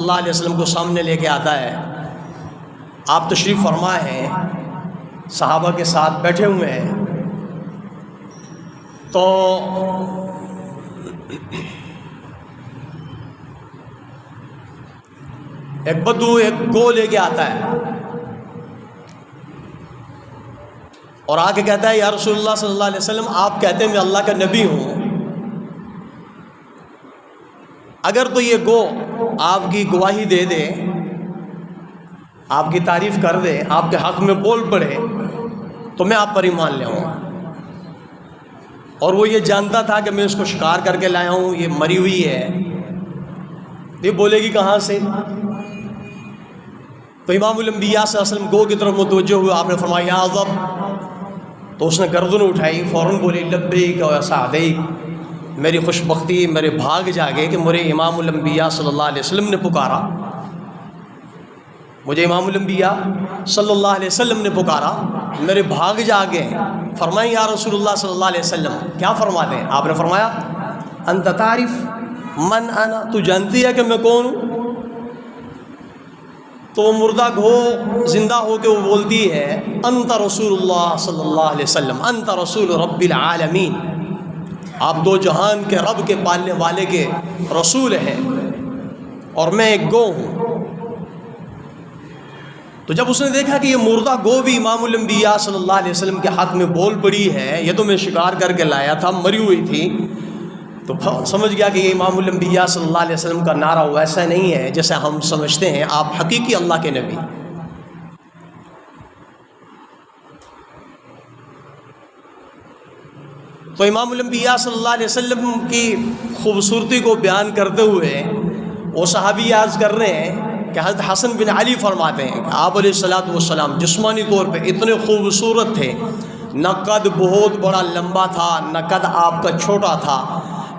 اللہ علیہ وسلم کو سامنے لے کے آتا ہے. آپ تشریف فرما ہیں، صحابہ کے ساتھ بیٹھے ہوئے ہیں، تو ایک بدو ایک گو لے کے آتا ہے اور آ کے کہتا ہے یا رسول اللہ صلی اللہ علیہ وسلم، آپ کہتے ہیں میں اللہ کا نبی ہوں، اگر تو یہ گو آپ کی گواہی دے دے، آپ کی تعریف کر دے، آپ کے حق میں بول پڑے، تو میں آپ پر ایمان لے آؤں. اور وہ یہ جانتا تھا کہ میں اس کو شکار کر کے لایا ہوں، یہ مری ہوئی ہے، یہ بولے گی کہاں سے؟ تو امام الانبیاء صلی اللہ علیہ وسلم گو کی طرف متوجہ ہوئے، آپ نے فرمایا یا عذب، تو اس نے گردن اٹھائی، فوراً بولی لبیک و سعدیک، میری خوش بختی، میرے بھاگ جاگے کہ مجھے امام الانبیاء صلی اللہ علیہ وسلم نے پکارا، مجھے امام الانبیاء صلی اللہ علیہ وسلم نے پکارا، میرے بھاگ جاگے. فرمائیں یا رسول اللہ صلی اللہ علیہ وسلم، کیا فرماتے ہیں؟ آپ نے فرمایا انت تعرف من انا، تو جانتی ہے کہ میں کون ہوں؟ تو وہ مردہ گھو زندہ ہو کے وہ بولتی ہے انت رسول اللہ صلی اللہ علیہ وسلم، انت رسول رب العالمین، آپ دو جہان کے رب کے پالنے والے کے رسول ہیں اور میں ایک گو ہوں. تو جب اس نے دیکھا کہ یہ مردہ گو بھی امام الانبیاء صلی اللہ علیہ وسلم کے حق میں بول پڑی ہے، یہ تو میں شکار کر کے لایا تھا، مری ہوئی تھی، تو سمجھ گیا کہ یہ امام الانبیاء صلی اللہ علیہ وسلم کا نعرہ ویسا نہیں ہے جیسے ہم سمجھتے ہیں، آپ حقیقی اللہ کے نبی. تو امام الانبیاء صلی اللہ علیہ وسلم کی خوبصورتی کو بیان کرتے ہوئے وہ صحابی یاد کر رہے ہیں کہ حضرت حسن بن علی فرماتے ہیں کہ آپ علیہ الصلوۃ والسلام جسمانی طور پہ اتنے خوبصورت تھے، نہ قد بہت بڑا لمبا تھا، نہ قد آپ کا چھوٹا تھا،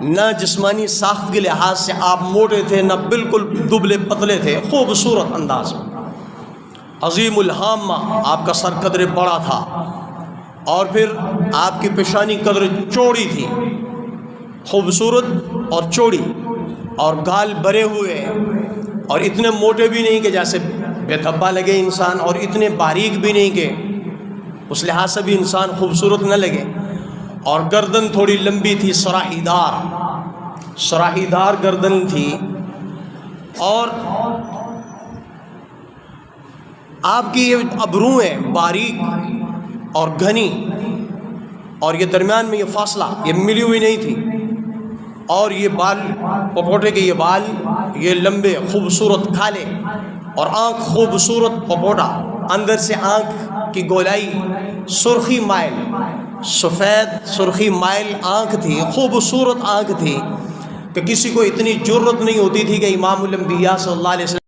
نہ جسمانی ساخت کے لحاظ سے آپ موٹے تھے، نہ بالکل دبلے پتلے تھے، خوبصورت انداز میں. عظیم الحامہ، آپ کا سر قدر بڑا تھا، اور پھر آپ کی پیشانی قدر چوڑی تھی، خوبصورت اور چوڑی، اور گال بھرے ہوئے، اور اتنے موٹے بھی نہیں کہ جیسے بے تھبا لگے انسان، اور اتنے باریک بھی نہیں کہ اس لحاظ سے بھی انسان خوبصورت نہ لگے. اور گردن تھوڑی لمبی تھی، سراہی دار گردن تھی، اور آپ کی یہ ابرویں باریک اور گھنی، اور یہ درمیان میں یہ فاصلہ یہ ملی ہوئی نہیں تھی، اور یہ بال پپوٹے کے یہ بال یہ لمبے خوبصورت کھالے، اور آنکھ خوبصورت پپوٹا، اندر سے آنکھ کی گولائی سرخی مائل، سفید سرخی مائل آنکھ تھی، خوبصورت آنکھ تھی کہ کسی کو اتنی جرت نہیں ہوتی تھی کہ امام الانبیاء صلی اللہ علیہ وسلم